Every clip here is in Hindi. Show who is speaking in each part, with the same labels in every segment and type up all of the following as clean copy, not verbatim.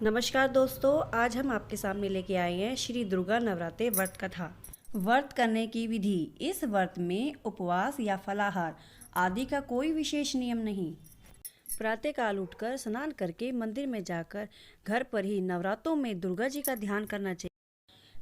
Speaker 1: नमस्कार दोस्तों, आज हम आपके सामने लेके आए हैं श्री दुर्गा नवरात्रि व्रत कथा। व्रत करने की विधि। इस व्रत में उपवास या फलाहार आदि का कोई विशेष नियम नहीं। प्रातःकाल उठकर स्नान करके मंदिर में जाकर घर पर ही नवरात्रों में दुर्गा जी का ध्यान करना चाहिए।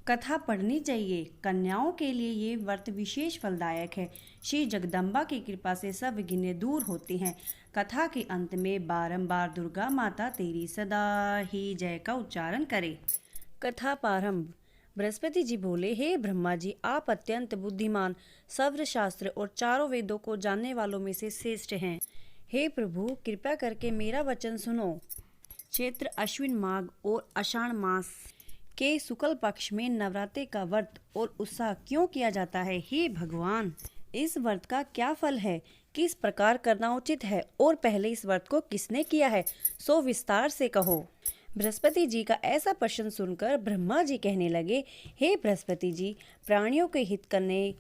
Speaker 1: कथा पढ़नी चाहिए। कन्याओं के लिए ये व्रत विशेष फलदायक है। श्री जगदम्बा की कृपा से सब विघ्न दूर होते हैं। कथा के अंत में बारंबार दुर्गा माता तेरी सदा ही जय का उच्चारण करें। कथा प्रारंभ। बृहस्पति जी बोले, हे ब्रह्मा जी, आप अत्यंत बुद्धिमान, सर्वशास्त्र और चारों वेदों को जानने वालों में से श्रेष्ठ हैं। हे प्रभु, कृपा करके मेरा वचन सुनो। चैत्र अश्विन माघ और आषाढ़ मास के शुक्ल पक्ष में नवरात्रि का व्रत और उत्साह क्यों किया जाता है? हे भगवान, इस व्रत का क्या फल है? किस प्रकार करना उचित है? और पहले इस व्रत को किसने किया है, सो विस्तार से कहो। बृहस्पति जी का ऐसा प्रश्न सुनकर ब्रह्मा जी कहने लगे, हे बृहस्पति जी, प्राणियों के हित करने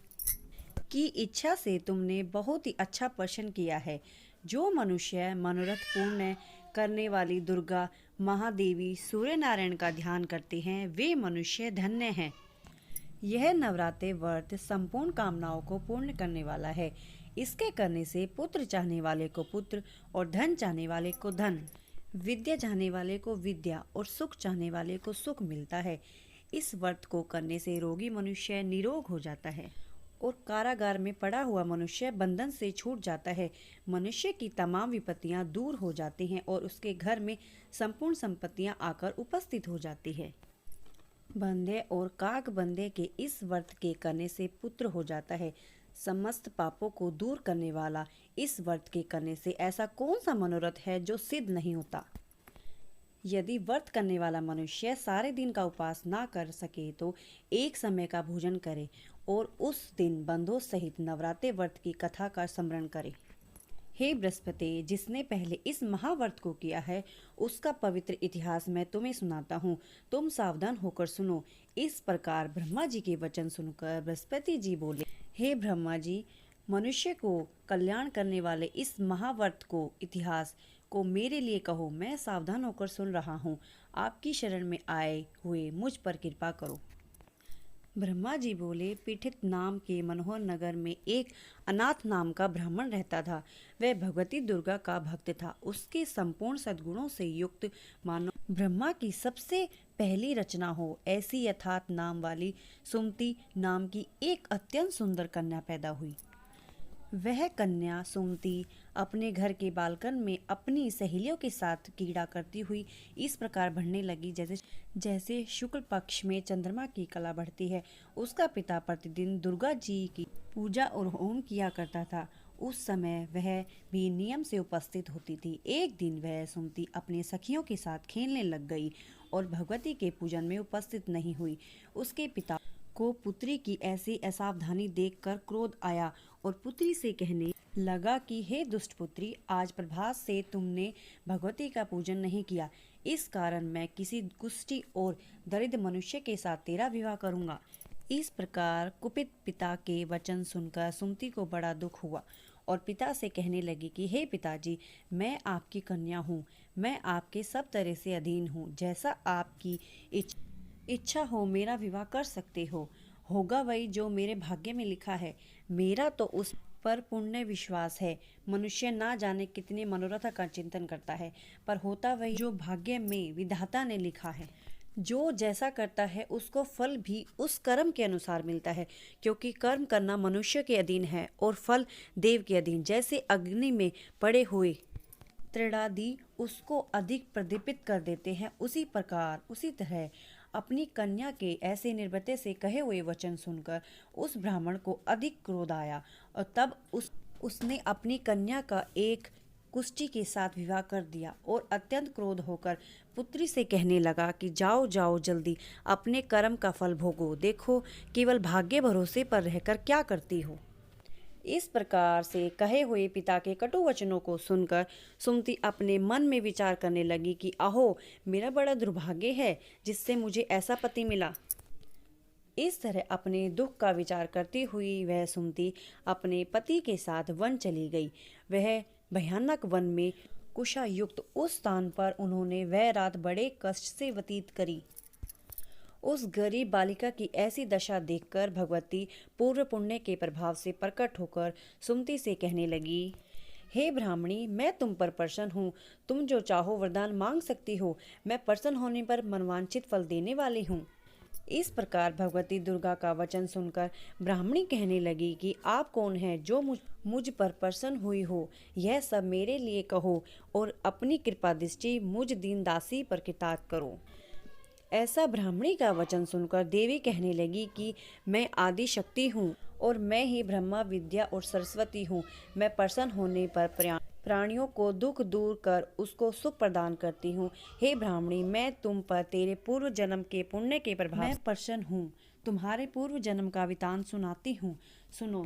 Speaker 1: की इच्छा से तुमने बहुत ही अच्छा प्रश्न किया है। जो मनुष्य मनोरथ पूर्ण करने वाली दुर्गा महादेवी सूर्य नारायण का ध्यान करते हैं, वे मनुष्य धन्य हैं। यह नवरात्रि व्रत संपूर्ण कामनाओं को पूर्ण करने वाला है। इसके करने से पुत्र चाहने वाले को पुत्र और धन चाहने वाले को धन, विद्या चाहने वाले को विद्या और सुख चाहने वाले को सुख मिलता है। इस व्रत को करने से रोगी मनुष्य निरोग हो जाता है और कारागार में पड़ा हुआ मनुष्य बंधन से छूट जाता है। मनुष्य की तमाम विपत्तियां दूर हो जाती हैं और उसके घर में संपूर्ण संपत्तियां आकर उपस्थित हो जाती है। बंदे और काक बंदे के इस व्रत के करने से पुत्र हो जाता है। समस्त पापों को दूर करने वाला इस व्रत के करने से ऐसा कौन सा मनोरथ है जो सिद्ध नहीं होता? यदि व्रत करने वाला मनुष्य सारे दिन का उपवास ना कर सके तो एक समय का भोजन करे और उस दिन बंधुओं सहित नवरात्रि व्रत की कथा का स्मरण करे। हे बृहस्पति, जिसने पहले इस महाव्रत को किया है उसका पवित्र इतिहास मैं तुम्हें सुनाता हूँ, तुम सावधान होकर सुनो। इस प्रकार ब्रह्मा जी के वचन सुनकर बृहस्पति जी बोले, हे ब्रह्मा जी, मनुष्य को कल्याण करने वाले इस महाव्रत को इतिहास को मेरे लिए कहो। मैं सावधान होकर सुन रहा हूँ। आपकी शरण में आए हुए मुझ पर कृपा करो। ब्रह्मा जी बोले, पीठित नाम के मनोहर नगर में एक अनाथ नाम का ब्राह्मण रहता था। वह भगवती दुर्गा का भक्त था। उसके संपूर्ण सद्गुणों से युक्त मानो ब्रह्मा की सबसे पहली रचना हो, ऐसी यथार्थ नाम वाली सुमति नाम की एक अत्यंत सुंदर कन्या पैदा हुई। वह कन्या सुमति अपने घर के बालकन में अपनी सहेलियों के साथ क्रीड़ा करती हुई इस प्रकार बढ़ने लगी जैसे शुक्ल पक्ष में चंद्रमा की कला बढ़ती है। उसका पिता प्रतिदिन दुर्गा जी की पूजा और होम किया करता था। उस समय वह भी नियम से उपस्थित होती थी। एक दिन वह सुमति अपने सखियों के साथ खेलने लग गई और भगवती के पूजन में उपस्थित नहीं हुई। उसके पिता को पुत्री की ऐसी असावधानी देखकर क्रोध आया और पुत्री से कहने लगा कि हे दुष्ट पुत्री, आज प्रभात से तुमने भगवती का पूजन नहीं किया। इस कारण मैं किसी कुष्ठी और दरिद्र मनुष्य के साथ तेरा विवाह करूंगा। इस प्रकार कुपित पिता के वचन सुनकर सुमति को बड़ा दुख हुआ और पिता से कहने लगी कि हे पिताजी, मैं आपकी कन्या हूँ, मैं आपके सब तरह से अधीन हूँ। जैसा आपकी इच्छा हो मेरा विवाह कर सकते हो। होगा वही जो मेरे भाग्य में लिखा है। मेरा तो उस पर पूर्ण विश्वास है। मनुष्य ना जाने कितने मनोरथ का चिंतन करता है, पर होता वही जो भाग्य में विधाता ने लिखा है। जो जैसा करता है उसको फल भी उस कर्म के अनुसार मिलता है, क्योंकि कर्म करना मनुष्य के अधीन है और फल देव के अधीन। जैसे अग्नि में पड़े हुए त्रिडादि उसको अधिक प्रदीपित कर देते हैं, उसी प्रकार उसी तरह अपनी कन्या के ऐसे निर्भयता से कहे हुए वचन सुनकर उस ब्राह्मण को अधिक क्रोध आया और तब उसने अपनी कन्या का एक कुष्ठी के साथ विवाह कर दिया और अत्यंत क्रोध होकर पुत्री से कहने लगा कि जाओ जाओ, जल्दी अपने कर्म का फल भोगो। देखो केवल भाग्य भरोसे पर रहकर क्या करती हो। इस प्रकार से कहे हुए पिता के कटु वचनों को सुनकर सुमति अपने मन में विचार करने लगी कि अहो, मेरा बड़ा दुर्भाग्य है जिससे मुझे ऐसा पति मिला। इस तरह अपने दुख का विचार करती हुई वह सुमति अपने पति के साथ वन चली गई। वह भयानक वन में कुशायुक्त उस स्थान पर उन्होंने वह रात बड़े कष्ट से व्यतीत करी। उस गरीब बालिका की ऐसी दशा देखकर भगवती पूर्व पुण्य के प्रभाव से प्रकट होकर सुमति से कहने लगी, हे ब्राह्मणी, मैं तुम पर प्रसन्न हूँ। तुम जो चाहो वरदान मांग सकती हो। मैं प्रसन्न होने पर मनवांछित फल देने वाली हूँ। इस प्रकार भगवती दुर्गा का वचन सुनकर ब्राह्मणी कहने लगी कि आप कौन हैं जो मुझ पर प्रसन्न हुई हो, यह सब मेरे लिए कहो और अपनी कृपा दृष्टि मुझ दीन दासी पर कृतार्थ करो। ऐसा ब्राह्मणी का वचन सुनकर देवी कहने लगी कि मैं आदि शक्ति हूँ और मैं ही ब्रह्मा विद्या और सरस्वती हूँ। मैं प्रसन्न होने पर प्राणियों को दुख दूर कर उसको सुख प्रदान करती हूँ। हे ब्राह्मणी, मैं तुम पर तेरे पूर्व जन्म के पुण्य के प्रभाव मैं प्रसन्न हूँ। तुम्हारे पूर्व जन्म का वृतांत सुनाती हूँ। सुनो।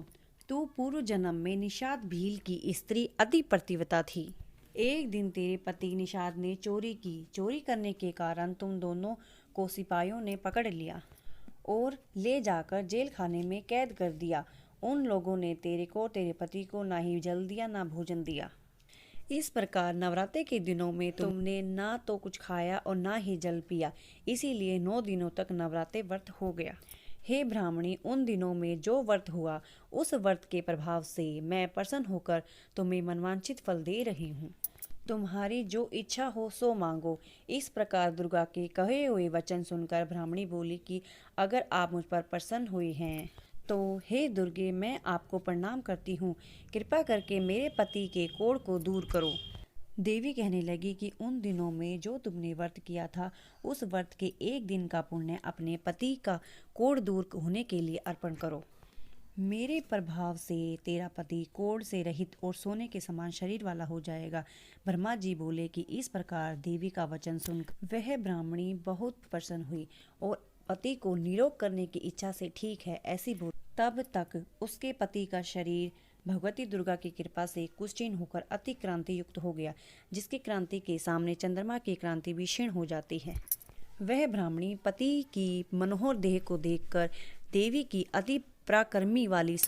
Speaker 1: तू पूर्व जन्म में निषाद भील की स्त्री अति पतिव्रता थी। एक दिन तेरे पति निषाद ने चोरी की। चोरी करने के कारण तुम दोनों को सिपाहियों ने पकड़ लिया और ले जाकर जेल खाने में कैद कर दिया। उन लोगों ने तेरे पति को ना ही जल दिया ना भोजन दिया। इस प्रकार नवरात्रि के दिनों में तुमने ना तो कुछ खाया और ना ही जल पिया, इसीलिए 9 दिनों तक नवरात्रि व्रत हो गया। हे ब्राह्मणी, उन दिनों में जो व्रत हुआ उस व्रत के प्रभाव से मैं प्रसन्न होकर तुम्हें मनवांछित फल दे रही हूँ। तुम्हारी जो इच्छा हो सो मांगो। इस प्रकार दुर्गा के कहे हुए वचन सुनकर ब्राह्मणी बोली कि अगर आप मुझ पर प्रसन्न हुई हैं तो हे दुर्गे, मैं आपको प्रणाम करती हूँ। कृपा करके मेरे पति के कोढ़ को दूर करो। देवी कहने लगी कि उन दिनों में जो तुमने व्रत किया था उस व्रत के एक दिन का पुण्य अपने पति का कोढ़ दूर होने के लिए अर्पण करो। मेरे प्रभाव से तेरा पति कोढ़ से रहित और सोने के समान शरीर वाला हो जाएगा। ब्रह्मा जी बोले कि इस प्रकार देवी का वचन सुनकर वह ब्राह्मणी बहुत प्रसन्न हुई और पति को निरोग करने की इच्छा से ठीक है ऐसी बोली। तब तक उसके पति का शरीर भगवती दुर्गा की कृपा से कुष्ठीन होकर अति क्रांति युक्त हो गया, जिसकी क्रांति के सामने चंद्रमा की क्रांति भी क्षीण हो जाती है। वह ब्राह्मणी पति की मनोहर देह को देखकर देवी की अति पराक्रमी वाली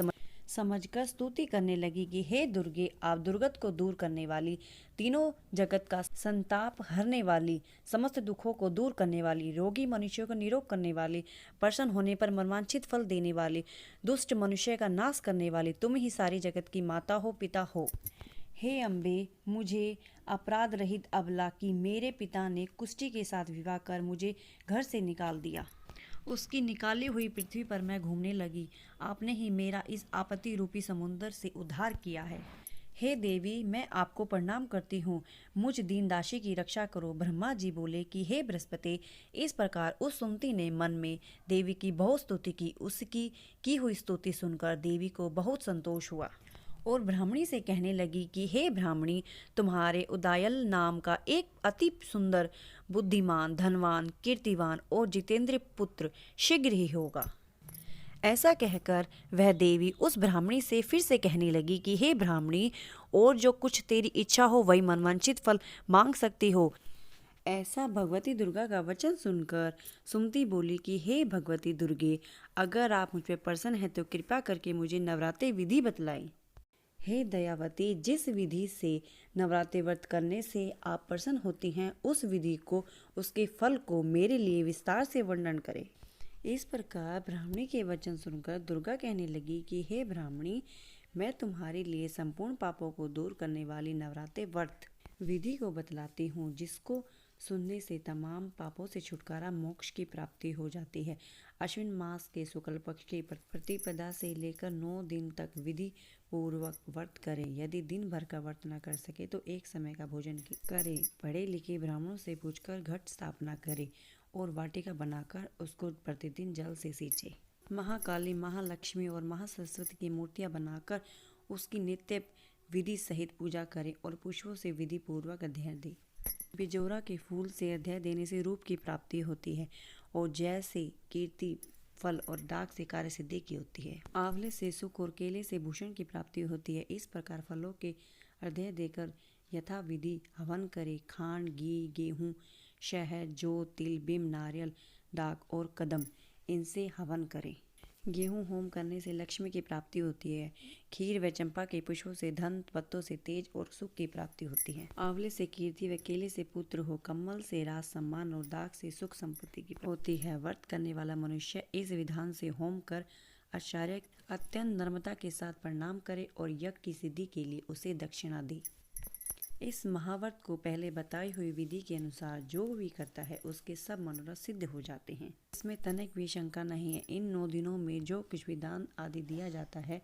Speaker 1: समझकर स्तुति करने लगी कि हे दुर्गे, आप दुर्गत को दूर करने वाली, तीनों जगत का संताप हरने वाली, समस्त दुखों को दूर करने वाली, रोगी मनुष्यों को निरोग करने वाली, प्रसन्न होने पर मनवांछित फल देने वाली, दुष्ट मनुष्य का नाश करने वाली, तुम ही सारी जगत की माता हो, पिता हो। हे अम्बे, मुझे अपराध रहित अबला की मेरे पिता ने कुष्ठी के साथ विवाह कर मुझे घर से निकाल दिया। उसकी निकाली हुई पृथ्वी पर मैं घूमने लगी। आपने ही मेरा इस आपत्ति रूपी समुद्र से उद्धार किया है। हे देवी, मैं आपको प्रणाम करती हूँ। मुझ दीन दासी की रक्षा करो। ब्रह्मा जी बोले कि हे बृहस्पति, इस प्रकार उस सुमति ने मन में देवी की बहुत स्तुति की। उसकी की हुई स्तुति सुनकर देवी को बहुत संतोष हुआ और ब्राह्मणी से कहने लगी कि हे ब्राह्मणी, तुम्हारे उदायल नाम का एक अति सुंदर, बुद्धिमान, धनवान, कीर्तिवान और जितेंद्र पुत्र शीघ्र ही होगा। ऐसा कहकर वह देवी उस ब्राह्मणी से फिर से कहने लगी कि हे ब्राह्मणी, और जो कुछ तेरी इच्छा हो वही मनवांछित फल मांग सकती हो। ऐसा भगवती दुर्गा का वचन सुनकर सुमति बोली कि हे भगवती दुर्गे, अगर आप मुझ पर प्रसन्न हैं तो कृपा करके मुझे नवरात्रि विधि बतलाई। हे दयावती, जिस विधि से नवरात्रि व्रत करने से आप प्रसन्न होती हैं उस विधि को, उसके फल को मेरे लिए विस्तार से वर्णन करें। इस प्रकार ब्राह्मणी के वचन सुनकर दुर्गा कहने लगी कि हे ब्राह्मणी, मैं तुम्हारे लिए संपूर्ण पापों को दूर करने वाली नवरात्रि व्रत विधि को बतलाती हूँ, जिसको सुनने से तमाम पापों से छुटकारा, मोक्ष की प्राप्ति हो जाती है। अश्विन मास के शुक्ल पक्ष की प्रतिपदा से लेकर 9 दिन तक विधि पूर्वक व्रत करें। यदि दिन भर का व्रत न कर सके तो एक समय का भोजन करें। पढ़े लिखे ब्राह्मणों से पूछकर घट स्थापना करें और वाटिका बनाकर उसको प्रतिदिन जल से सींचे। महाकाली, महालक्ष्मी और महासरस्वती की मूर्तियां बनाकर उसकी नित्य विधि सहित पूजा करें और पुष्पों से विधि पूर्वक अध्ययन दें। बिजोरा के फूल से अध्यय देने से रूप की प्राप्ति होती है और जय से कीर्ति, फल और डाक से कार्य सिद्धि की होती है। आंवले से सुख और केले से भूषण की प्राप्ति होती है। इस प्रकार फलों के अध्यय देकर यथा विधि हवन करे। खांड, घी, गेहूँ, शहद, जौ, तिल, बिम, नारियल, डाक और कदम, इनसे हवन करें। गेहूँ होम करने से लक्ष्मी की प्राप्ति होती है। खीर व चंपा के पुष्पों से धन, पत्तों से तेज और सुख की प्राप्ति होती है। आंवले से कीर्ति व केले से पुत्र हो, कमल से राज सम्मान और दाग से सुख संपत्ति की होती है। व्रत करने वाला मनुष्य इस विधान से होम कर आचार्य अत्यंत नम्रता के साथ प्रणाम करे और यज्ञ की सिद्धि के लिए उसे दक्षिणा दे। इस महाव्रत को पहले बताई हुई विधि के अनुसार जो भी करता है उसके सब मनोरथ सिद्ध हो जाते हैं। इसमें तनिक भी शंका नहीं है। इन 9 दिनों में जो कुछ भी दान आदि दिया जाता है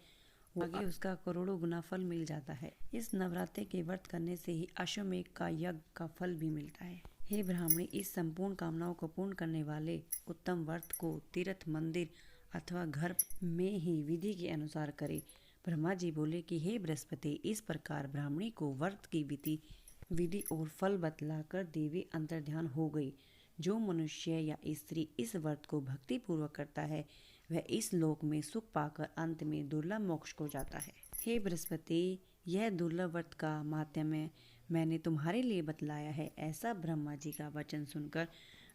Speaker 1: वो आगे उसका करोड़ों गुना फल मिल जाता है। इस नवरात्रि के व्रत करने से ही अश्वमेध का यज्ञ का फल भी मिलता है। हे ब्राह्मणी, इस संपूर्ण कामनाओं को पूर्ण करने वाले उत्तम व्रत को तीर्थ, मंदिर अथवा घर में ही विधि के अनुसार करे। ब्रह्मा जी बोले कि हे बृहस्पति, इस प्रकार ब्राह्मणी को व्रत की विधि और फल बतलाकर देवी अंतर्ध्यान हो गई। जो मनुष्य या स्त्री इस व्रत को भक्ति पूर्वक करता है वह इस लोक में सुख पाकर अंत में दुर्लभ मोक्ष को जाता है। हे बृहस्पति, यह दुर्लभ व्रत का माहात्म्य मैंने तुम्हारे लिए बतलाया है। ऐसा ब्रह्मा जी का वचन सुनकर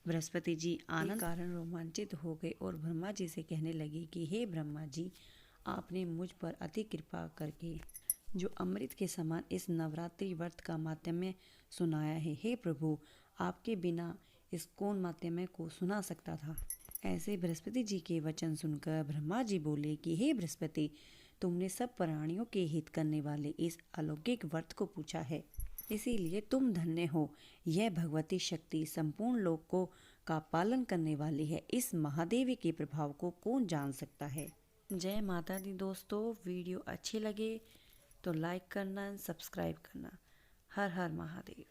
Speaker 1: बृहस्पति जी आनंद कारण रोमांचित हो गए और ब्रह्मा जी से कहने लगे कि हे ब्रह्मा जी, आपने मुझ पर अति कृपा करके जो अमृत के समान इस नवरात्रि व्रत का माहात्म्य सुनाया है। हे प्रभु, आपके बिना इस कौन माहात्म्य को सुना सकता था। ऐसे बृहस्पति जी के वचन सुनकर ब्रह्मा जी बोले कि हे बृहस्पति, तुमने सब प्राणियों के हित करने वाले इस अलौकिक व्रत को पूछा है, इसीलिए तुम धन्य हो। यह भगवती शक्ति संपूर्ण लोकों का पालन करने वाली है। इस महादेवी के प्रभाव को कौन जान सकता है। जय माता दी दोस्तों, वीडियो अच्छी लगे तो लाइक करना, सब्सक्राइब करना। हर हर महादेव।